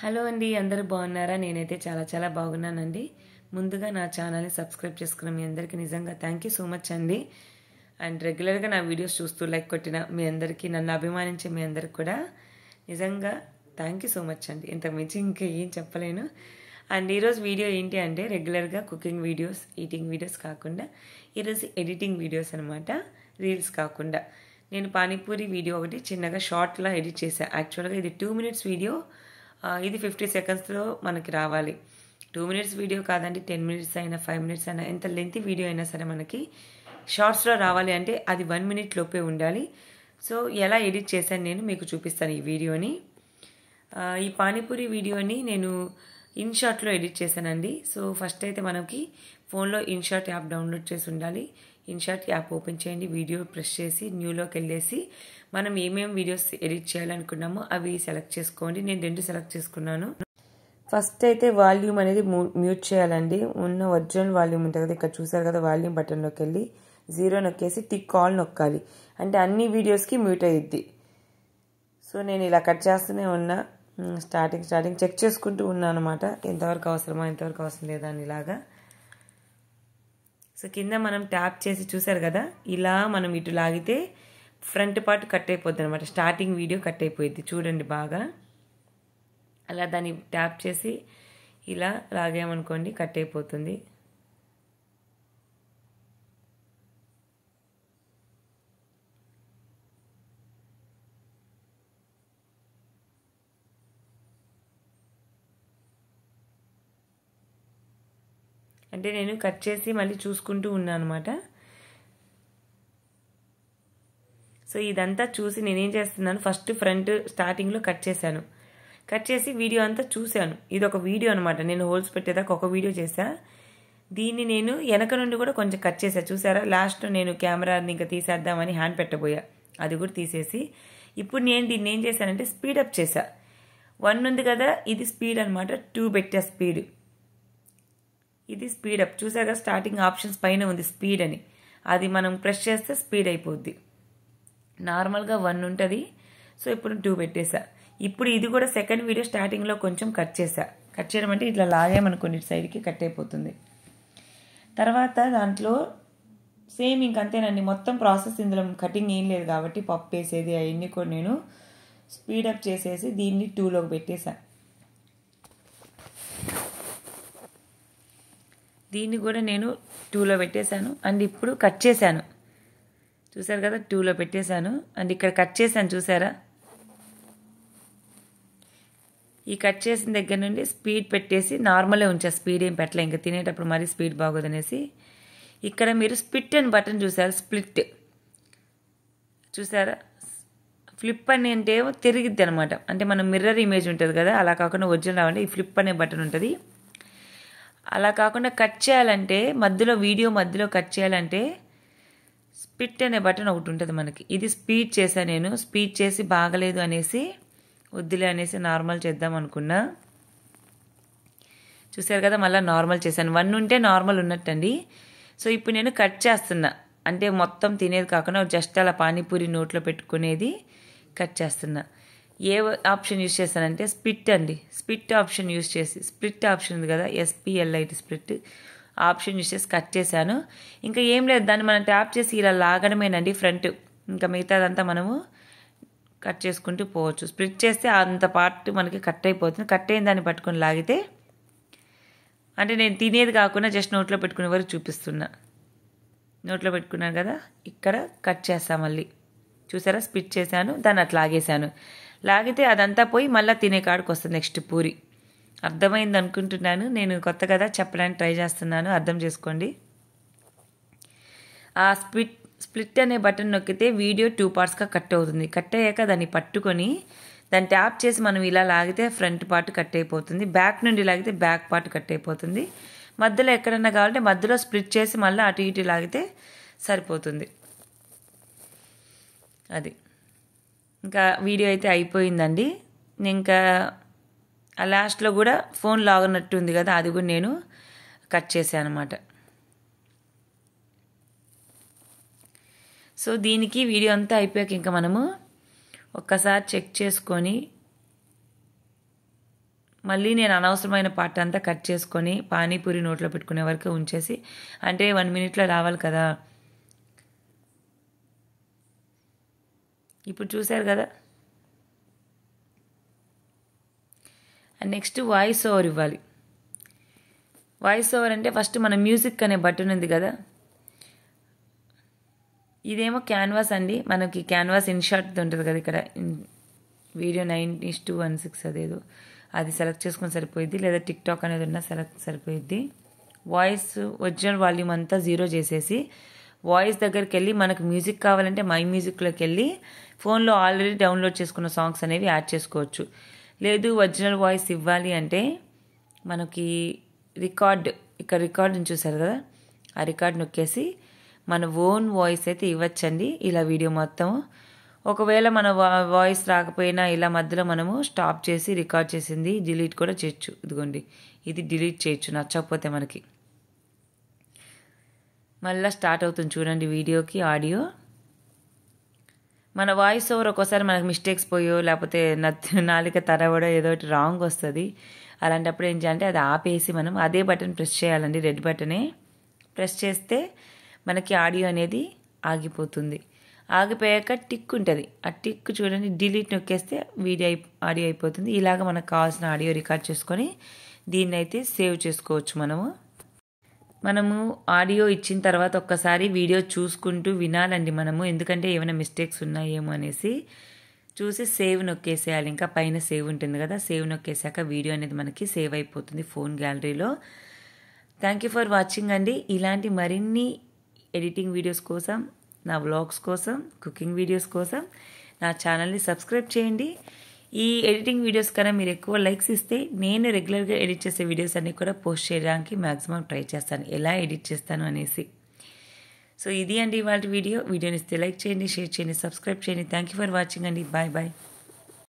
Hello అండి, అందరూ బాగున్నారా? నేనైతే చాలా బాగున్నానండి. ముందుగా నా ఛానల్ని సబ్స్క్రైబ్ చేసుకున్న మీ అందరికీ నిజంగా థ్యాంక్ యూ సో మచ్ అండి. అండ్ రెగ్యులర్గా నా వీడియోస్ చూస్తూ లైక్ కొట్టిన మీ అందరికీ, నన్ను అభిమానించే మీ అందరికి కూడా నిజంగా థ్యాంక్ యూ సో మచ్ అండి. ఇంతకు మించి ఇంకా ఏం చెప్పలేను. అండ్ ఈరోజు వీడియో ఏంటి అంటే రెగ్యులర్గా కుకింగ్ వీడియోస్, ఈటింగ్ వీడియోస్ కాకుండా ఈరోజు ఎడిటింగ్ వీడియోస్ అనమాట. రీల్స్ కాకుండా నేను పానీపూరి వీడియో ఒకటి చిన్నగా షార్ట్లా ఎడిట్ చేశాను. యాక్చువల్గా ఇది 2 minutes వీడియో, ఇది 50 secondsలో మనకి రావాలి. 2 minutes వీడియో కాదండి, 10 minutes అయినా 5 minutes అయినా, ఎంత లెంత్ వీడియో అయినా సరే మనకి షార్ట్స్లో రావాలి అంటే అది 1 minute లోపే ఉండాలి. సో ఎలా ఎడిట్ చేశాను నేను మీకు చూపిస్తాను ఈ వీడియోని. ఈ పానీపూరి వీడియోని నేను ఇన్షార్ట్లో ఎడిట్ చేశానండి. సో ఫస్ట్ అయితే మనకి ఫోన్లో ఇన్షార్ట్ యాప్ డౌన్లోడ్ చేసి ఉండాలి. ఇన్షార్ట్ యాప్ ఓపెన్ చేయండి, వీడియో ప్రెస్ చేసి న్యూలోకి వెళ్ళేసి మనం ఏమేమి వీడియోస్ ఎడిట్ చేయాలనుకున్నామో అవి సెలెక్ట్ చేసుకోండి. నేను 2 సెలెక్ట్ చేసుకున్నాను. ఫస్ట్ అయితే వాల్యూమ్ అనేది మ్యూట్ చేయాలండి. ఉన్న ఒరిజినల్ వాల్యూమ్ ఉంటుంది కదా, ఇక్కడ చూసారు కదా, వాల్యూమ్ బటన్లోకి వెళ్ళి 0 నొక్కేసి టిక్ ఆల్ నొక్కాలి. అంటే అన్ని వీడియోస్కి మ్యూట్ అయ్యిద్ది. సో నేను ఇలా కట్ చేస్తూనే ఉన్నా. స్టార్టింగ్ చెక్ చేసుకుంటూ ఉన్నాను అనమాట, ఎంతవరకు అవసరమా ఎంతవరకు అవసరం లేదా అని ఇలాగా. సో కింద మనం ట్యాప్ చేసి చూసారు కదా, ఇలా మనం ఇటు లాగితే ఫ్రంట్ పార్ట్ కట్ అయిపోద్ది అనమాట. స్టార్టింగ్ వీడియో కట్ అయిపోయింది చూడండి బాగా. అలా దాన్ని ట్యాప్ చేసి ఇలా లాగామనుకోండి, కట్ అయిపోతుంది. అంటే నేను కట్ చేసి మళ్ళీ చూసుకుంటూ ఉన్నాను అనమాట. సో ఇదంతా చూసి నేనేం చేస్తున్నాను, ఫస్ట్ ఫ్రంట్ స్టార్టింగ్లో కట్ చేశాను. కట్ చేసి వీడియో అంతా చూశాను. ఇది ఒక వీడియో అనమాట, నేను హోల్స్ పెట్టేదాకా ఒక వీడియో చేశా. దీన్ని నేను వెనక నుండి కూడా కొంచెం కట్ చేశా. చూసారా, లాస్ట్ నేను కెమెరాని ఇంకా తీసేద్దామని హ్యాండ్ పెట్టబోయా, అది కూడా తీసేసి ఇప్పుడు నేను దీన్ని ఏం చేశానంటే స్పీడప్ చేశా. 1 ఉంది కదా, ఇది స్పీడ్ అనమాట. 2 పెట్టా స్పీడ్, ఇది స్పీడప్. చూసాగా స్టార్టింగ్ ఆప్షన్స్ పైన ఉంది స్పీడ్ అని, అది మనం ప్రెస్ చేస్తే స్పీడ్ అయిపోద్ది. నార్మల్గా 1 ఉంటుంది. సో ఇప్పుడు 2 పెట్టేశా. ఇప్పుడు ఇది కూడా సెకండ్ వీడియో స్టార్టింగ్లో కొంచెం కట్ చేశా. కట్ చేయడం అంటే ఇట్లా లాగామనుకోండి, ఇటు సైడ్కి కట్ అయిపోతుంది. తర్వాత దాంట్లో సేమ్ ఇంకంతేనండి, మొత్తం ప్రాసెస్. ఇందులో కటింగ్ ఏం లేదు కాబట్టి పప్పు వేసేది అవన్నీ కూడా నేను స్పీడప్ చేసేసి దీన్ని 2లోకి పెట్టేశా. దీన్ని కూడా నేను 2లో పెట్టేశాను. అండ్ ఇప్పుడు కట్ చేశాను, చూసారు కదా, 2లో పెట్టేశాను. అండ్ ఇక్కడ కట్ చేశాను చూసారా, ఈ కట్ చేసిన దగ్గర నుండి స్పీడ్ పెట్టేసి నార్మలే ఉంచా, స్పీడ్ ఏం పెట్టలే, ఇంకా తినేటప్పుడు మరీ స్పీడ్ బాగోదనేసి. ఇక్కడ మీరు స్ప్లిట్ అని బటన్ చూసారు, స్ప్లిట్ చూసారా, ఫ్లిప్ అని అంటే తిరిగిద్ది అనమాట. అంటే మనం మిర్రర్ ఇమేజ్ ఉంటుంది కదా, అలా కాకుండా ఒరిజినల్ రావాలంటే ఈ ఫ్లిప్ అనే బటన్ ఉంటుంది. అలా కాకుండా కట్ చేయాలంటే మధ్యలో, వీడియో మధ్యలో కట్ చేయాలంటే స్ప్లిట్ అనే బటన్ ఒకటి ఉంటుంది మనకి. ఇది స్పీడ్ చేశాను నేను. స్పీడ్ చేసి బాగలేదు అనేసి వద్దులే అనేసి నార్మల్ చేద్దాం అనుకున్నా. చూసారు కదా, మళ్ళీ నార్మల్ చేశాను. 1 ఉంటే నార్మల్ ఉన్నట్టండి. సో ఇప్పుడు నేను కట్ చేస్తున్నా, అంటే మొత్తం తినేది కాకుండా జస్ట్ అలా పానీపూరి నోట్లో పెట్టుకునేది కట్ చేస్తున్నా. ఏ ఆప్షన్ యూజ్ చేస్తానంటే స్ప్లిట్ అండి. స్ప్లిట్ ఆప్షన్ యూజ్ చేసి, స్ప్లిట్ ఆప్షన్ ఉంది కదా, SPLIT స్ప్లిట్ ఆప్షన్ యూజ్ చేసి కట్ చేశాను. ఇంకా ఏం లేదు, దాన్ని మనం ట్యాప్ చేసి ఇలా లాగడమేనండి ఫ్రంట్. ఇంకా మిగతాదంతా మనము కట్ చేసుకుంటూ పోవచ్చు. స్ప్లిట్ చేస్తే అంత పార్ట్ మనకి కట్ అయిపోతుంది. కట్ అయిన దాన్ని పట్టుకొని లాగితే, అంటే నేను తినేది కాకుండా జస్ట్ నోట్లో పెట్టుకునే వరకు చూపిస్తున్నా. నోట్లో పెట్టుకున్నాను కదా, ఇక్కడ కట్ చేస్తా మళ్ళీ. చూసారా, స్ప్లిట్ చేశాను, దాన్ని అట్లా లాగేశాను. లాగితే అదంతా పోయి మళ్ళీ తినే కాడికి వస్తుంది నెక్స్ట్ పూరి. అర్థమైంది అనుకుంటున్నాను, నేను కొత్త కదా చెప్పడానికి ట్రై చేస్తున్నాను, అర్థం చేసుకోండి. ఆ స్ప్లిట్ అనే బటన్ నొక్కితే వీడియో 2 partsగా కట్ అవుతుంది. కట్ అయ్యాక దాన్ని పట్టుకొని దాన్ని ట్యాప్ చేసి మనం ఇలా లాగితే ఫ్రంట్ పార్ట్ కట్ అయిపోతుంది, బ్యాక్ నుండి లాగితే బ్యాక్ పార్ట్ కట్ అయిపోతుంది. మధ్యలో ఎక్కడన్నా కావాలంటే మధ్యలో స్ప్లిట్ చేసి మళ్ళీ అటు ఇటు లాగితే సరిపోతుంది. అది ఇంకా వీడియో అయితే అయిపోయిందండి. ఇంకా ఆ లాస్ట్లో కూడా ఫోన్ లాగనట్టు ఉంది కదా, అది కూడా నేను కట్ చేశాను అనమాట. సో దీనికి వీడియో అంతా అయిపోయాక ఇంకా మనము ఒక్కసారి చెక్ చేసుకొని మళ్ళీ నేను అనవసరమైన పార్ట్ అంతా కట్ చేసుకొని పానీపూరి నోట్లో పెట్టుకునే వరకు ఉంచేసి, అంటే 1 మినిట్లో రావాలి కదా. ఇప్పుడు చూశారు కదా. అండ్ నెక్స్ట్ వాయిస్ ఓవర్ ఇవ్వాలి. వాయిస్ ఓవర్ అంటే ఫస్ట్ మన మ్యూజిక్ అనే బటన్ ఉంది కదా, ఇదేమో క్యాన్వాస్ అండి. మనకి క్యాన్వాస్ ఇన్షాట్ ఉంటుంది కదా, ఇక్కడ వీడియో 9:16 అదేదో అది సెలెక్ట్ చేసుకుని సరిపోయిద్ది, లేదా టిక్టాక్ అనేది ఉన్నా సరిపోయిద్ది. వాయిస్ ఒరిజినల్ వాల్యూమ్ అంతా 0 చేసేసి వాయిస్ దగ్గరికి వెళ్ళి మనకు మ్యూజిక్ కావాలంటే మై మ్యూజిక్లోకి వెళ్ళి ఫోన్లో ఆల్రెడీ డౌన్లోడ్ చేసుకున్న సాంగ్స్ అనేవి యాడ్ చేసుకోవచ్చు. లేదు ఒరిజినల్ వాయిస్ ఇవ్వాలి అంటే మనకి ఇక్కడ రికార్డుని చూసారు కదా, ఆ రికార్డ్ నొక్కేసి మన ఓన్ వాయిస్ అయితే ఇవ్వచ్చండి. ఇలా వీడియో మొత్తం ఒకవేళ మన వాయిస్ రాకపోయినా ఇలా మధ్యలో మనము స్టాప్ చేసి రికార్డ్ చేసింది డిలీట్ కూడా చేయొచ్చు. ఇదిగోండి, ఇది డిలీట్ చేయొచ్చు నచ్చకపోతే మనకి. మళ్ళీ స్టార్ట్ అవుతుంది చూడండి వీడియోకి ఆడియో. మన వాయిస్ ఓవర్ ఒక్కోసారి మనకు మిస్టేక్స్ పోయో లేకపోతే నాలిక తరవడో ఏదో ఒకటి రాంగ్ వస్తుంది. అలాంటప్పుడు ఏం చేయాలంటే అది ఆపేసి మనం అదే బటన్ ప్రెస్ చేయాలండి, రెడ్ బటనే ప్రెస్ చేస్తే మనకి ఆడియో అనేది ఆగిపోతుంది. ఆగిపోయాక టిక్ ఉంటుంది, ఆ టిక్ చూడండి డిలీట్ నొక్కేస్తే ఆడియో అయిపోతుంది. ఇలాగ మనకు కావాల్సిన ఆడియో రికార్డ్ చేసుకొని దీన్ని అయితే సేవ్ చేసుకోవచ్చు. మనము ఆడియో ఇచ్చిన తర్వాత ఒక్కసారి వీడియో చూసుకుంటూ వినాలండి మనము, ఎందుకంటే ఏమైనా మిస్టేక్స్ ఉన్నాయేమో అనేసి చూసి సేవ్ నొక్కేసేయాలి. ఇంకా పైన సేవ్ ఉంటుంది కదా, సేవ్ నొక్కేసాక వీడియో అనేది మనకి సేవ్ అయిపోతుంది ఫోన్ గ్యాలరీలో. థ్యాంక్ యూ ఫర్ వాచింగ్ అండి. ఇలాంటి మరిన్ని ఎడిటింగ్ వీడియోస్ కోసం, నా వ్లాగ్స్ కోసం, కుకింగ్ వీడియోస్ కోసం నా ఛానల్ని సబ్స్క్రైబ్ చేయండి. ఈ ఎడిటింగ్ వీడియోస్ కన్నా మీరు ఎక్కువ లైక్స్ ఇస్తే నేను రెగ్యులర్గా ఎడిట్ చేసే వీడియోస్ అన్నీ కూడా పోస్ట్ చేయడానికి మ్యాక్సిమం ట్రై చేస్తాను, ఎలా ఎడిట్ చేస్తాను అనేసి. సో ఇది అండి ఇవాళ వీడియోని ఇస్తే లైక్ చేయండి, షేర్ చేయండి, సబ్స్క్రైబ్ చేయండి. థ్యాంక్ యూ ఫర్ వాచింగ్ అండి. Bye bye.